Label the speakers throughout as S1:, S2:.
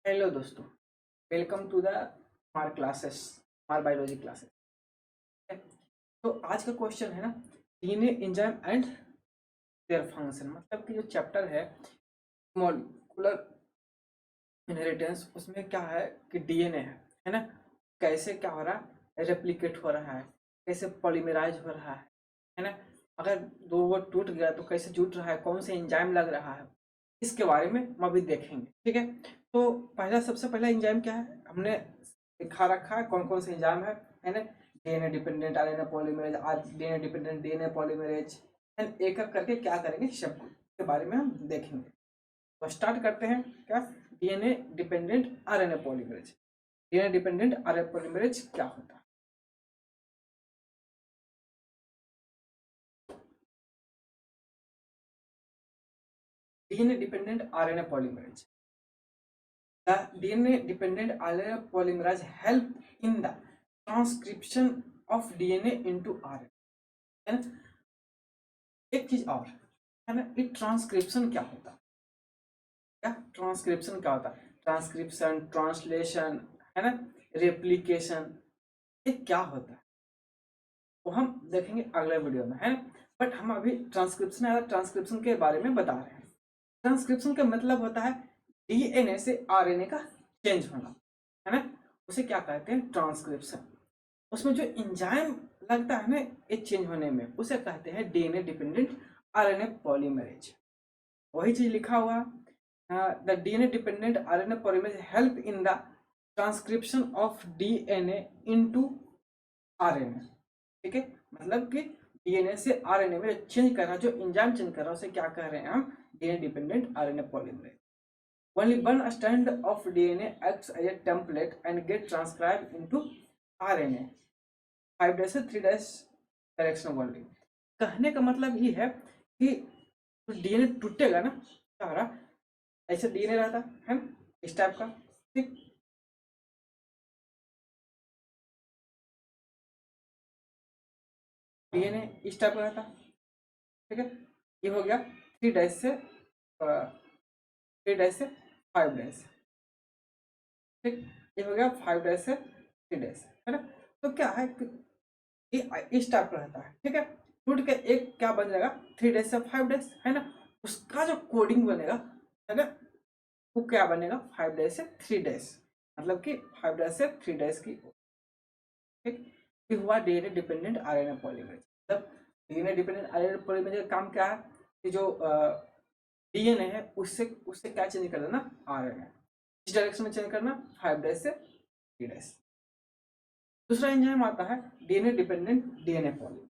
S1: Hello दोस्तों, welcome to the हमार classes, हमार बायोलॉजी क्लासेस। तो आज का क्वेश्चन है ना, DNA enzyme and their function. मतलब कि जो चैप्टर है मॉलिक्यूलर इनहेरिटेंस, उसमें क्या है कि डीएनए है ना, कैसे क्या हो रहा है, रेप्लिकेट हो रहा है, कैसे पॉलीमराइज हो रहा है ना। अगर दो वो टूट गया तो कैसे जुड़ रहा है, कौन से एंजाइम लग रहा है, इसके बारे में हम अभी देखेंगे। ठीक है, तो सबसे पहला एंजाइम क्या है, हमने दिखा रखा है कौन कौन से एंजाइम है ना। DNA dependent RNA polymerase, DNA dependent DNA polymerase, and एक एक करके क्या करेंगे सब के बारे में हम देखेंगे। तो स्टार्ट करते हैं क्या, DNA dependent RNA polymerase. DNA dependent RNA polymerase क्या होता है? DNA dependent RNA polymerase, the DNA dependent RNA polymerase help in the transcription of DNA into RNA, है ना। एक चीज और है ना, ये ट्रांसक्रिप्शन क्या होता है? क्या ट्रांसक्रिप्शन क्या होता है? ट्रांसक्रिप्शन, ट्रांसलेशन, है ना, रेप्लिकेशन, ये क्या होता है वो हम देखेंगे अगले वीडियो में, है ना। बट हम अभी ट्रांसक्रिप्शन या ट्रांसक्रिप्शन के बारे में बता रहे हैं। ट्रांसक्रिप्शन का मतलब होता है डीएनए से आरएनए का चेंज होना, है ना। उसे क्या कहते हैं? ट्रांसक्रिप्शन। उसमें जो एंजाइम लगता है ना ये चेंज होने में, उसे कहते हैं डीएनए डिपेंडेंट आरएनए पॉलीमरेज। वही चीज लिखा हुआ, the DNA dependent RNA polymerase help in the transcription of DNA into RNA. ठीक है, मतलब कि डीएनए से आरएनए में चेंज करना, जो एंजाइम चेंज कर रहा है उसे क्या कह रहे हैं हम? DNA dependent RNA polymerase. Only one strand of DNA acts as a template and get transcribed into RNA 5' से 3' डायरेक्शन ओनली। कहने का मतलब ये है कि डीएनए टूटेगा ना, क्या हो रहा, ऐसे डीएनए रहता है ना, इस टाइप का। ठीक, डीएनए इस टाइप का रहता, ठीक है। ये हो गया 3' से 5', ठीक। ये हो गया 5' से 3', है ना। तो क्या है कि ये इस टाइप का रहता है, ठीक है। टूट के एक क्या बन जाएगा, 3' से 5', है ना। उसका जो कोडिंग बनेगा, है ना, वो क्या बनेगा, 5' से 3', मतलब कि 5' से 3' की, ठीक। ये हुआ डीएनए डिपेंडेंट आरएनए पॉलीमरेज। मतलब डीएनए डिपेंडेंट आरएनए पॉलीमरेज का काम क्या है कि जो डीएनए है उससे उससे क्या चेंज कर देना, आरएनए। इस डायरेक्शन में चेंज करना, 5' से 3'। दूसरा एंजाइम आता है डीएनए डिपेंडेंट डीएनए पॉलीमरेज।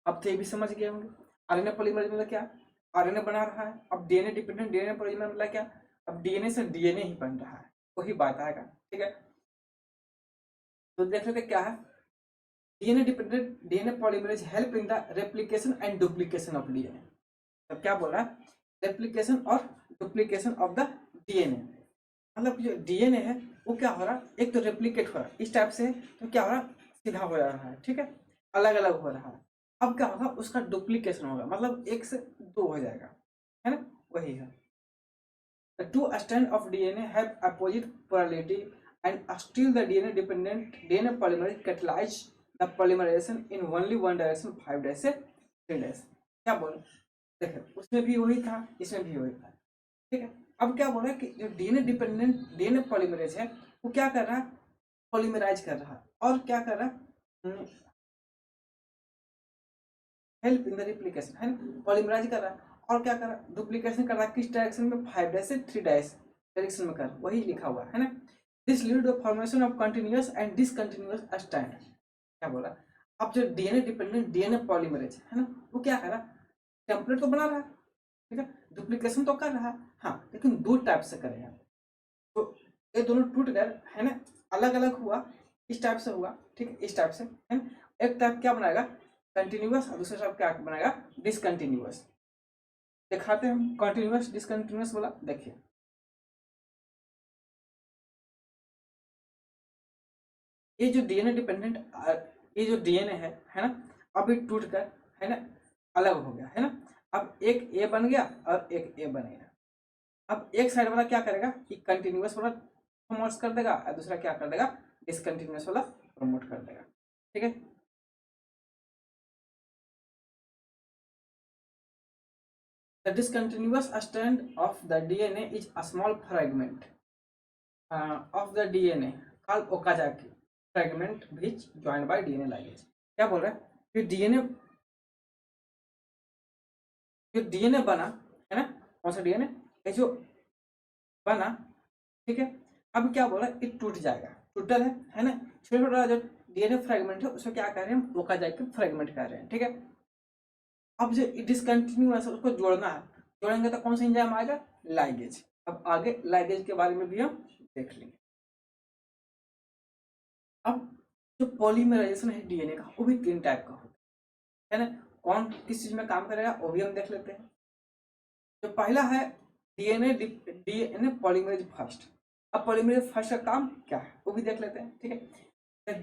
S1: अब तो ये भी समझ गए होंगे, आरएनए पॉलीमरेज मतलब क्या, आरएनए बना रहा है। अब डीएनए डिपेंडेंट डीएनए पॉलीमरेज मतलब क्या, अब डीएनए से डीएनए ही बन रहा है, वही बात आएगा, ठीक है। तो देख लेते क्या है, DNA dependent DNA polymerase help in the replication and duplication of DNA. तो क्या बोल रहा है, रेप्लिकेशन और डुप्लीकेशन ऑफ द डीएनए। मतलब जो डीएनए है वो क्या हो रहा है, एक तो रेप्लिकेट हो रहा है इस टाइप से, तो क्या हो रहा है, सीधा हो रहा है, ठीक है, अलग अलग हो रहा है। अब क्या होगा, उसका डुप्लीकेशन होगा, मतलब एक से दो हो जाएगा, है ना, वही है। The two strands of DNA have opposite polarity and still the DNA dependent DNA polymerase catalyze the polymerization in only one direction 5' से 3'। क्या बोल, देखो उसमें भी वही था, इसमें भी वही था, ठीक है। अब क्या बोल रहा है कि जो डीएनए डिपेंडेंट डीएनए पॉलीमरेज है वो क्या कर रहा है, पॉलीमराइज कर रहा है, और क्या कर रहा है, हेल्प इन द रिप्लिकेशन, है ना, पॉलीमराइज कर रहा है। और क्या कर रहा है, डुप्लीकेशन कर रहा है, किस डायरेक्शन में, 5' से 3' डायरेक्शन में कर, वही लिखा हुआ है ना। This lead to formation of continuous and discontinuous strand. क्या बोला, अब जो डीएनए डिपेंडेंट डीएनए पॉलीमरेज है ना, वो क्या कर रहा है, टेम्पलेट तो बना रहा है, ठीक है, डुप्लीकेशन तो कर रहा है, हाँ, लेकिन दो टाइप से करेगा। तो ये दोनों टूट गए, है ना, अलग अलग हुआ, इस टाइप से हुआ, ठीक है, इस टाइप से, है ना। एक टाइप क्या बनाएगा, कंटिन्यूअस, और दूसरा टाइप क्या बनाएगा, डिसकंटिन्यूअस। दिखाते हैं हम कंटिन्यूअस डिसकंटिन्यूअस वाला, देखिए ये जो डीएनए डिपेंडेंट, ये जो डीएनए है ना, अब ये टूट कर, है ना, अलग हो गया, है ना। अब एक ए बन गया और एक ए बनेगा, अब एक साइड वाला क्या करेगा कि कंटिन्यूअस वाला प्रमोट कर देगा और दूसरा क्या कर देगा, डिसकंटिन्यूअस वाला प्रमोट कर देगा। ठीक है, the discontinuous strand of the DNA is a small fragment of the DNA called Okazaki fragment which joined by DNA ligase. क्या बोल रहा है कि डीएनए, जो डीएनए बना है ना, कौन सा डीएनए, ये जो बना, ठीक है, अब क्या बोला, ये टूट जाएगा, टूटल है ना, छोटा छोटा जो डीएनए फ्रेगमेंट है उसको क्या कर रहे हैं हम, ओकाजाकी फ्रेगमेंट कर रहे हैं। ठीक है, अब जो डिसकंटिन्यूअस है उसको जोड़ना है, जोड़ेंगे तो कौन सा एंजाइम आएगा, लाइगेज। अब आगे लाइगेज के बारे में भी हम देख लेंगे। अब जो पॉलीमराइजेशन है डीएनए का वो भी 3 टाइप का होता है ना, कौन किस चीज में काम करेगा वो भी हम देख लेते हैं। जो पहला है डीएनए पॉलीमरेज फर्स्ट। अब पॉलीमरेज फर्स्ट का काम क्या है वो भी देख लेते हैं। ठीक है,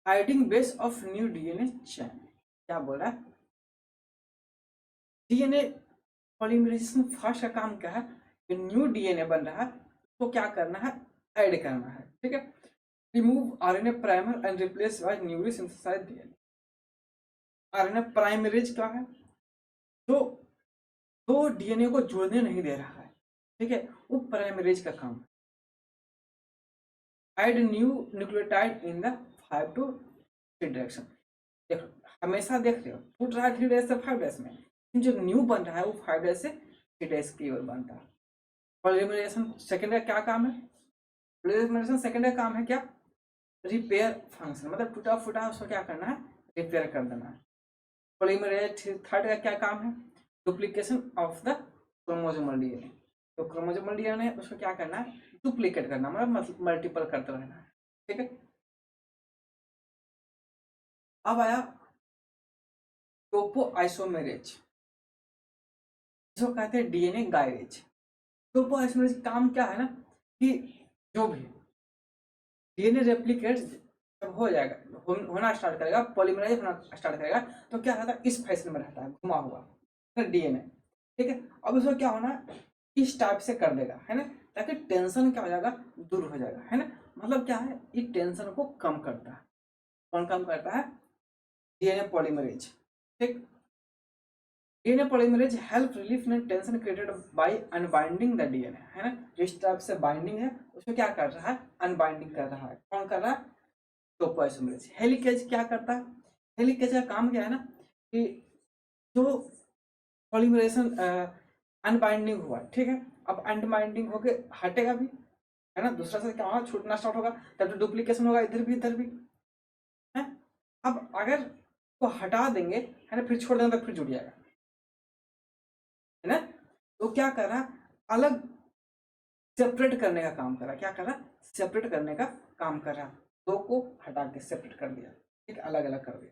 S1: hiding base of new DNA chain. क्या बोल रहा है, डीएनए पॉलीमराइजेशन फर्स्ट का काम क्या है, जो न्यू डीएनए बन रहा है उसको क्या करना है, ऐड करना है। ठीक है, remove RNA primer and replace by newly synthesised DNA. RNA primase क्या है, जो दो डीएनए को जुड़ने नहीं दे रहा है, ठीक है, वो प्राइमरेज का काम है। Add new nucleotide in the 5 to 3 direction. देखो हमेशा देख रहे हो टूट रहा है 3 डेज से 5 डेज में, जो न्यू बन रहा है वो 5 डेज से 3 डेज की ओर बनता है। पॉलीमराइजेशन सेकंड का क्या काम है, पॉलीमराइजेशन सेकंड का काम है क्या, रिपेयर फंक्शन, मतलब टूटा फूटा उसको क्या करना है, रिपेयर कर देना है। पॉलीमरेज थर्ड का क्या काम है, duplication of the chromosomal DNA. तो क्रोमोसोमल डीएनए उसको क्या करना है, डुप्लीकेट करना, मतलब मल्टीपल करते रहना है। ठीक है, अब आया टोपो आइसोमेरेज, इसको कहते हैं डीएनए गायरेज। टोपो आइसोमेरेज काम क्या है ना, कि जो भी डीएनए रेप्लिकेट जब हो जाएगा, होना स्टार्ट करेगा, पॉलीमराइज होना स्टार्ट करेगा, तो क्या रहता है, इस फैशन में रहता है घुमा हुआ डीएनए। ठीक है, अब उसको क्या होना है, इस टाइप से कर देगा, है ना, ताकि टेंशन क्या हो जाएगा, दूर हो जाएगा, है ना। मतलब क्या है, ये टेंशन को कम करता है। कौन कम करता है, डीएनए पॉलीमरेज। ठीक, DNA polymerase help relief in tension created by unbinding the DNA, है ना, जिस टाइप से बाइंडिंग है उसको क्या कर रहा है, अनबाइंडिंग कर रहा है। कौन कर रहा है, टोपोआइसोमरेज। हेलिकेज क्या करता है, हेलिकेज का काम क्या है ना, कि जो पॉलीमरेशन अनबाइंडिंग हुआ, ठीक है, अब अनबाइंडिंग होके हटेगा भी, है ना, दूसरा से क्या होगा, छूटना स्टार्ट होगा, तब तो डुप्लीकेशन होगा इधर भी इधर भी, है। अब अगर को हटा देंगे, है ना, फिर छोड़ देंगे तो फिर जुड़ जाएगा, है ना। तो क्या कर रहा है, अलग सेपरेट करने का काम कर रहा है, क्या कर रहा है, सेपरेट करने का काम कर रहा है। दो को हटा के सेपरेट कर दिया, ठीक, अलग अलग कर दिया।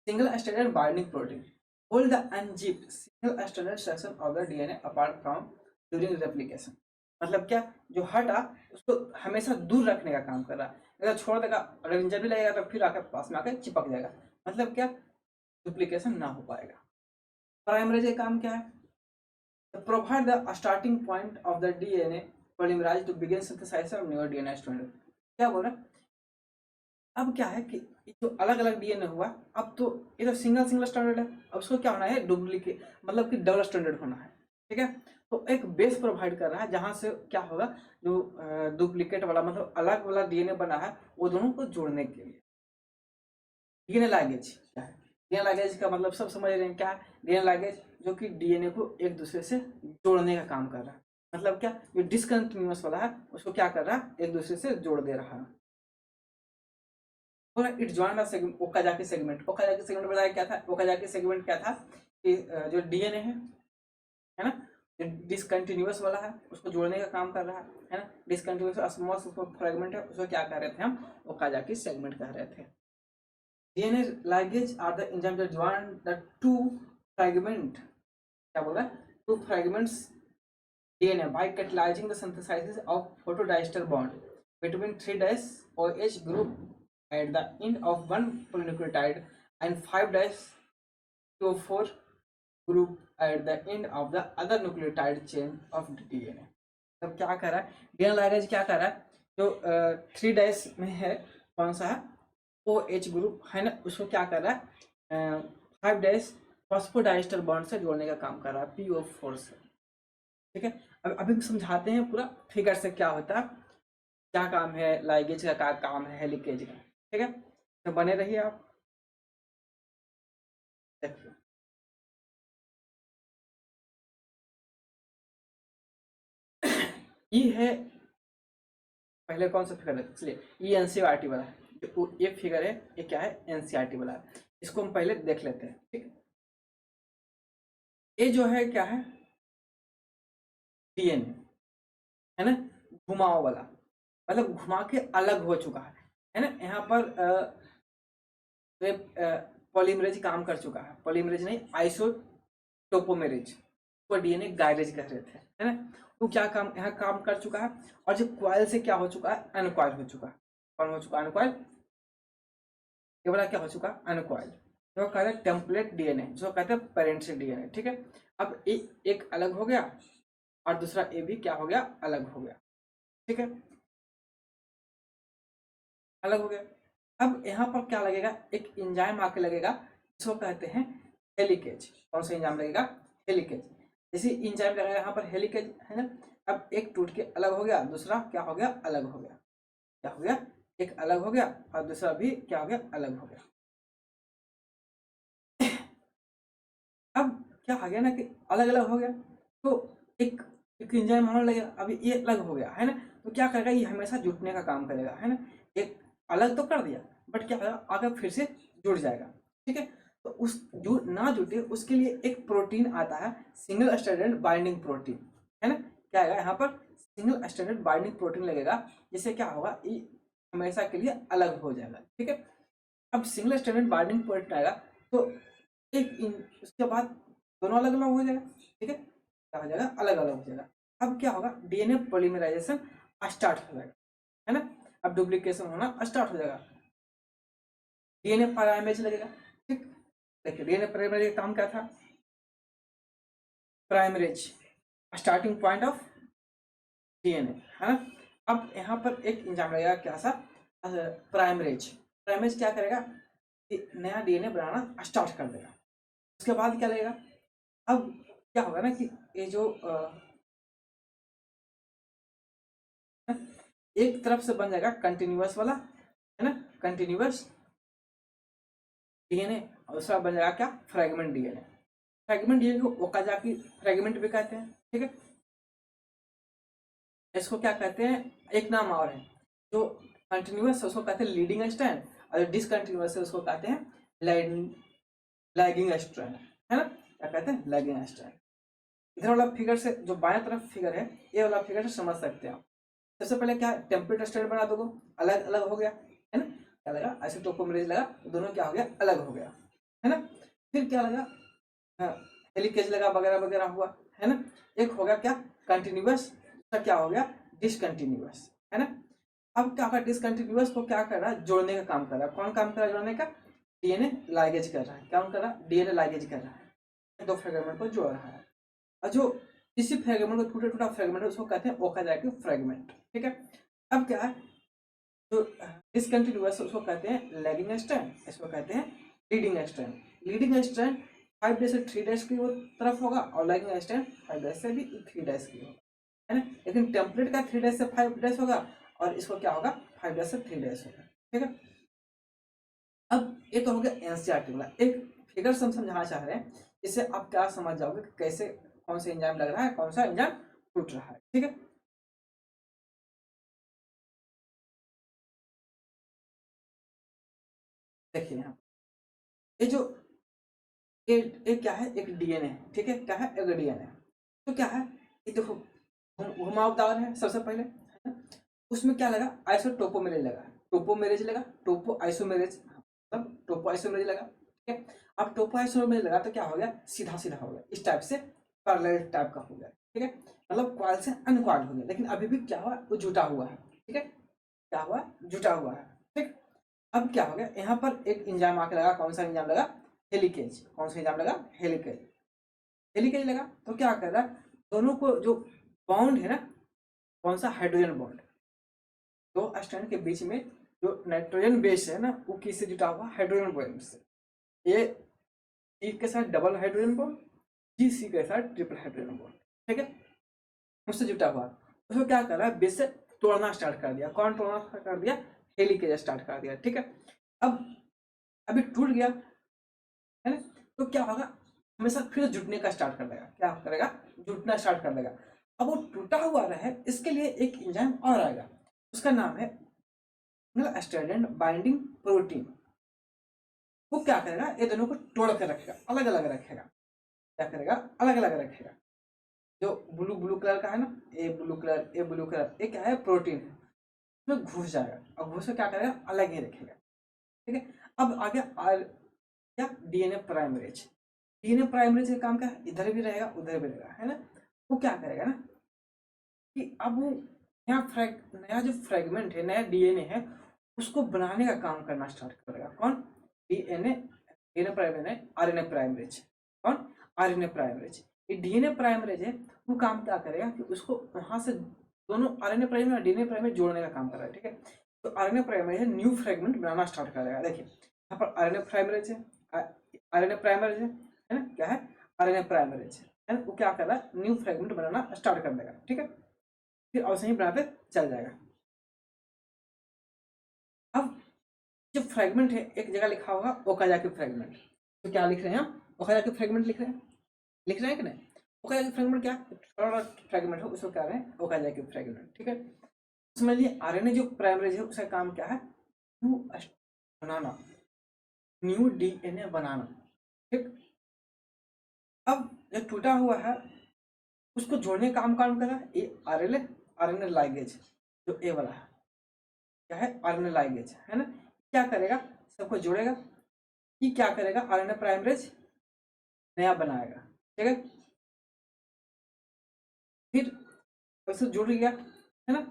S1: Single stranded binding protein hold the unzipped single stranded section of the DNA apart from during replication। मतलब क्या, जो हटा उसको हमेशा दूर रखने का काम कर रहा है, अगर छोड़ देगा, अगर इंजन भी लगेगा तो फिर आकर पास में आकर चिपक जाएगा, मतलब क्या, डुप्लीकेशन ना हो पाएगा। प्राइमरेज का काम क्या है, provide the starting point of the DNA polymerase to begin synthesis of new DNA strand। क्या बोल रहा है, अब क्या है कि जो अलग अलग डीएनए हुआ, अब तो ये तो सिंगल सिंगल स्टैंडर्ड है, अब उसको क्या होना है, डुप्लीकेट, मतलब कि डबल स्टैंडर्ड होना है। ठीक है, तो एक बेस प्रोवाइड कर रहा है जहां से क्या होगा, जो डुप्लीकेट वाला मतलब अलग वाला डीएनए बना है वो दोनों को जोड़ने के लिए। डीएनए लैंग्वेज क्या है, डीएनए लैंग्वेज का मतलब सब समझ रहे हैं क्या है, डीएनए लैंग्वेज जो कि डीएनए को एक दूसरे से जोड़ने का काम कर रहा है। मतलब क्या, जो डिसकंटिन्यूअस वाला है उसको क्या कर रहा है, एक दूसरे से जोड़ दे रहा है। It join segment, Okazaki segment. Okazaki segment बताया क्या था, ओकाजाकी सेगमेंट क्या था कि जो डीएनए है ना, जो डिसकंटिन्यूअस वाला है उसको जोड़ने का काम कर रहा है ना, डिसकंटिन्यूअस स्मॉल फ्रेगमेंट है उसको क्या कह रहे थे हम, ओकाजाकी सेगमेंट कह रहे थे। DNA ligase are the enzyme that join the two fragment, क्या बोला, two fragments DNA by catalysing the synthesis of phosphodiester bond between 3' OH group at the end of one polynucleotide and 5' CO4 group at the end of the other nucleotide chain of DNA. तब क्या कर रहा है DNA ligase, क्या कर रहा है, जो 3 डैश में है, कौन सा है, ओ एच ग्रुप है ना, उसको क्या कर रहा है 5 डैश फॉस्फोडाइस्टर बॉन्ड से जोड़ने का काम कर रहा है PO4 से। ठीक है, अब अभी हम समझाते हैं पूरा फिगर से क्या होता है, क्या काम है लाइगेज का, क्या काम है हेलिकेज का। ठीक है, तो बने रहिए आप। देखिए ये है, पहले कौन सा फिगर है, इसलिए ये एनसीईआरटी वाला है, जो ये फिगर है ये क्या है, एनसीईआरटी वाला है, इसको हम पहले देख लेते हैं। ठीक है, ये जो है क्या है, डीएनए है ना, घुमाव वाला, मतलब घुमा के अलग हो चुका है ना, यहाँ पर पॉलीमरेज काम कर चुका है, पॉलीमरेज नहीं आइसोटोपोमेरेज, वो डीएनए गायरेज कह रहे थे, है ना, वो क्या काम यहाँ काम कर चुका है, और जो क्वाइल से क्या हो चुका है, अनक्वाइल हो चुका है। कौन हो चुका है, अनक्वाइल, ये वाला क्या हो चुका है, अनक्वाइल, जो कहते हैं टेम्पलेट डीएनए, जो कहते हैं पेरेंट से डीएनए। ठीक है, अब एक अलग हो गया और दूसरा ए भी क्या हो गया, अलग हो गया। ठीक है, अलग हो गया। अब यहाँ पर क्या लगेगा, एक एंजाइम आके लगेगा, जिसको कहते हैं हेलिकेज। कौन सा एंजाइम लगेगा, हेलिकेज। जैसे एंजाइम लगेगा यहाँ पर हेलिकेज है ना, अब एक टूट के अलग हो गया, दूसरा क्या हो गया, अलग हो गया, क्या हो गया, एक अलग हो गया और दूसरा भी क्या हो गया, अलग हो गया। अब क्या आ गया ना कि अलग अलग हो गया, तो एक एक एंजाइम होने लगेगा, अभी ये अलग हो गया है ना, तो क्या करेगा, ये हमेशा जुटने का काम करेगा, है ना, एक अलग तो कर दिया बट क्या होगा, आगे फिर से जुड़ जाएगा। ठीक है, तो उस जो ना जुटे उसके लिए एक प्रोटीन आता है, सिंगल स्ट्रैंडेड बाइंडिंग प्रोटीन, है ना, क्या आएगा यहाँ पर, सिंगल स्ट्रैंडेड बाइंडिंग प्रोटीन लगेगा, जिससे क्या होगा, ये हमेशा के लिए अलग हो जाएगा। ठीक है, अब सिंगल स्ट्रैंडेड बाइंडिंग प्रोटीन आएगा, तो उसके बाद दोनों अलग अलग हो जाएगा। ठीक है, क्या हो जाएगा, अलग अलग हो जाएगा। अब क्या होगा, डीएनए पॉलीमराइजेशन स्टार्ट हो जाएगा, है ना, अब डुप्लीकेशन होना स्टार्ट हो जाएगा, डीएनए प्राइमेज लगेगा। ठीक, देखिए डीएनए प्राइमेज का काम क्या था, प्राइमरेज, स्टार्टिंग पॉइंट ऑफ डीएनए, है ना। अब यहाँ पर एक एंजाइम लगेगा, क्या सा, प्राइमरेज। प्राइमरेज क्या करेगा, नया डीएनए बनाना स्टार्ट कर देगा। उसके बाद क्या लगेगा, अब क्या होगा ना कि ये जो एक तरफ से बन जाएगा कंटिन्यूअस वाला, है ना, कंटिन्यूअस डीएनए, और दूसरा बन जाएगा क्या, फ्रेगमेंट डीएनए। फ्रेगमेंट डीएनए को ओकाजाकी फ्रेगमेंट भी कहते हैं। ठीक है, इसको क्या कहते हैं, एक नाम और है, जो कंटिन्यूअस है उसको कहते हैं लीडिंग स्ट्रैंड, और डिसकंटिन्यूअस है उसको कहते हैं लैगिंग स्ट्रैंड, है ना, क्या कहते हैं, लैगिंग स्ट्रैंड। इधर वाला फिगर से, जो बाएं तरफ फिगर है, ये वाला फिगर से समझ सकते हैं आप। सबसे पहले क्या टेम्पलेट स्ट्रैंड बना दोगे, अलग अलग हो गया, है ना, क्या लगा, आइसोटोपोमेरेज लगा, दोनों क्या हो गया, अलग हो गया, है ना। फिर क्या लगा, हेलिकेज लगा, वगैरह वगैरह हुआ, है ना। एक हो गया क्या, कंटिन्यूअस, क्या हो गया, डिसकंटिन्यूअस, है ना। अब क्या होगा, डिसकंटिन्यूअस को क्या कर रहा है, जोड़ने का काम कर रहा है। कौन काम कर रहा है जोड़ने का, डीएनए लाइगेज कर रहा है। क्या कर रहा है, डीएनए लाइगेज कर रहा है, दो फ्रेगमेंट को जोड़ रहा है, और जो इसी फ्रेगमेंट को टूटा टूटा फ्रेगमेंट है उसको कहते हैं ओकाजाकी फ्रेगमेंट। ठीक है, अब क्या है, जो डिसकंटिन्यूअस उसको कहते हैं लैगिंग स्ट्रैंड, इसको कहते हैं leading strand. Leading strand 5 dash से 3 डैश की वो तरफ होगा, और लैगिंग स्ट्रैंड 5 डैश से भी 3 डैश की होगा, है ना। लेकिन टेम्पलेट का 3 डैश से 5 डैश होगा, और इसको क्या होगा, 5 डैश से 3 डैश होगा। ठीक है, अब ये तो हो गया एनसीईआरटी वाला, एक फिगर से हम समझाना चाह रहे हैं, इससे आप क्या समझ जाओगे कि कैसे, कौन सा एंजाइम लग रहा है, कौन सा एंजाइम टूट रहा है। ठीक है, देखिए यहाँ ये जो ये क्या है, एक डीएनए, ठीक है, क्या है, एक डीएनए, तो क्या है, ये देखो घुमावदार है सबसे पहले, है ना? उसमें क्या लगा, आइसोटोपोमेरेज लगा, टोपोमेरेज लगा, टोपो आइसोमेरेज, मतलब टोपो आइसोमेरेज लगा। ठीक है, अब टोपो आइसोमेरेज लगा तो क्या हो गया, सीधा सीधा हो गया, इस टाइप से पैरेलल टाइप का हो गया। ठीक है, मतलब क्वाइल से अनक्वाइल हो गया, लेकिन अभी भी क्या हुआ, वो जुटा हुआ है। ठीक है, क्या हुआ, जुटा हुआ है। ठीक, अब क्या हो गया, यहाँ पर एक एंजाइम आके लगा, कौन सा एंजाइम लगा, हेलिकेज। कौन सा एंजाइम लगा, हेलिकेज। हेलिकेज लगा तो क्या कर रहा है, दोनों को जो बॉन्ड है ना, कौन सा, हाइड्रोजन बॉन्ड, दो स्ट्रैंड के बीच में जो नाइट्रोजन बेस है ना, वो किससे जुटा हुआ, हाइड्रोजन बॉन्ड से। ये E के साथ डबल हाइड्रोजन बॉन्ड, जी सी के साथ ट्रिपल हाइड्रोजन बॉन्ड, ठीक है, उससे जुटा हुआ। उसको क्या कर रहा है, बेस से तोड़ना स्टार्ट कर दिया। कौन तोड़ना स्टार्ट कर दिया, हेलिकेज स्टार्ट कर दिया, ठीक है। अब अभी टूट गया है ना, तो क्या होगा, हमेशा फिर जुटने का स्टार्ट कर देगा, क्या करेगा, जुटना स्टार्ट कर देगा। अब वो टूटा हुआ रहे, इसके लिए एक एंजाइम और आएगा, उसका नाम है स्ट्रैंड बाइंडिंग प्रोटीन। वो क्या करेगा, ये दोनों को तोड़ कर रखेगा, अलग अलग रखेगा। क्या करेगा, अलग अलग रखेगा। जो ब्लू ब्लू कलर का है ना, ए ब्लू कलर, ए ब्लू कलर, ये क्या है, प्रोटीन है, उसमें घुस जाएगा और घुस कर क्या करेगा, अलग ही रखेगा, ठीक है। अब आगे क्या, डीएनए प्राइमरेज। डीएनए प्राइमरेज का काम क्या है, इधर भी रहेगा उधर भी रहेगा, है ना। वो क्या करेगा ना कि अब वो नया जो फ्रेगमेंट है, नया डीएनए है, उसको बनाने का काम करना स्टार्ट करेगा। कौन, डीएनए, डीएनए प्राइमरेज है, आरएनए प्राइमरेज। कौन, आरएनए प्राइमरेज। ये डीएनए प्राइमरेज है, वो काम क्या करेगा कि उसको वहां से दोनों आरएनए प्राइमरेज और डीएनए प्राइमरेज जोड़ने का काम कर रहा है, ठीक है। तो आरएनए प्राइमरेज है, न्यू फ्रेगमेंट बनाना स्टार्ट करेगा। देखिए यहाँ पर आरएनए प्राइमरेज है, आरएनए प्राइमरेज है ना, क्या है, आरएनए प्राइमरेज है ना, वो क्या कर रहा है, न्यू फ्रेगमेंट बनाना स्टार्ट कर देगा, ठीक है। फिर और सही बनाते चल जाएगा। अब जो फ्रेगमेंट है, एक जगह लिखा होगा ओकाजाकी फ्रेगमेंट, तो क्या लिख रहे हैं हम, ओकाजाकी फ्रेगमेंट लिख रहे हैं, लिख रहे हैं कि नहीं। ओकाजाकी फ्रेगमेंट क्या, थोड़ा फ्रेगमेंट है, उसको क्या रहे हैं, ओकाजाकी फ्रेगमेंट, ठीक है। समझ लिए, आरएनए जो प्राइमरेज है उसका काम क्या है, न्यू बनाना, न्यू डीएनए बनाना, ठीक। अब जो टूटा हुआ है उसको जोड़ने का काम कर रहा है ये आरएनए, आरएनए लाइगेज, जो ए वाला है, क्या है, आरएनए लाइगेज, है ना। क्या करेगा, सबको जोड़ेगा। ये क्या करेगा, आरएनए प्राइमरेज नया बनाएगा, ठीक है। फिर उससे जुड़ गया, है ना।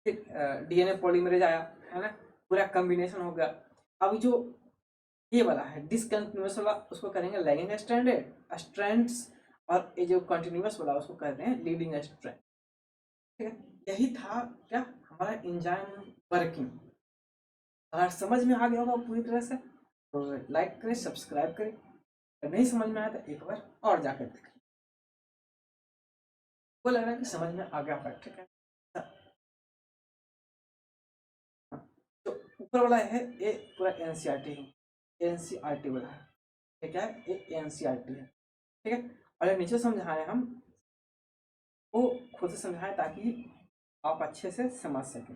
S1: फिर डीएनए पॉलीमरेज आया, है ना, पूरा कॉम्बिनेशन हो गया। अब जो ये वाला है डिसकंटिन्यूअस वाला, उसको करेंगे लैगिंग स्ट्रैंड स्ट्रैंड्स, और ये जो कंटिन्यूअस वाला उसको कहते हैं लीडिंग स्ट्रैंड, ठीक है। यही था क्या, हमारा एंजाइम वर्किंग। अगर समझ में आ गया होगा पूरी तरह से तो लाइक करें, सब्सक्राइब करें। अगर नहीं समझ में आया तो एक बार और जाकर देखें। वो लग रहा है कि समझ में आ गया होगा, ठीक है। तो ऊपर वाला है ये पूरा एनसीईआरटी है, एनसीईआरटी वाला है, ये क्या है, ये एनसीईआरटी है, ठीक है। और ये नीचे समझाए हम, वो खुद से समझाएं ताकि आप अच्छे से समझ सकें।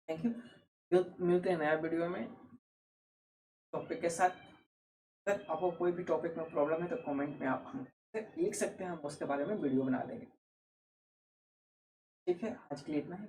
S1: थैंक यू, मिलते हैं नया वीडियो में टॉपिक के साथ। अगर आपको कोई भी टॉपिक में प्रॉब्लम है तो कमेंट में आप हमसे लिख सकते हैं, हम उसके बारे में वीडियो बना देंगे। ठीक है, आज के लिए इतना ही।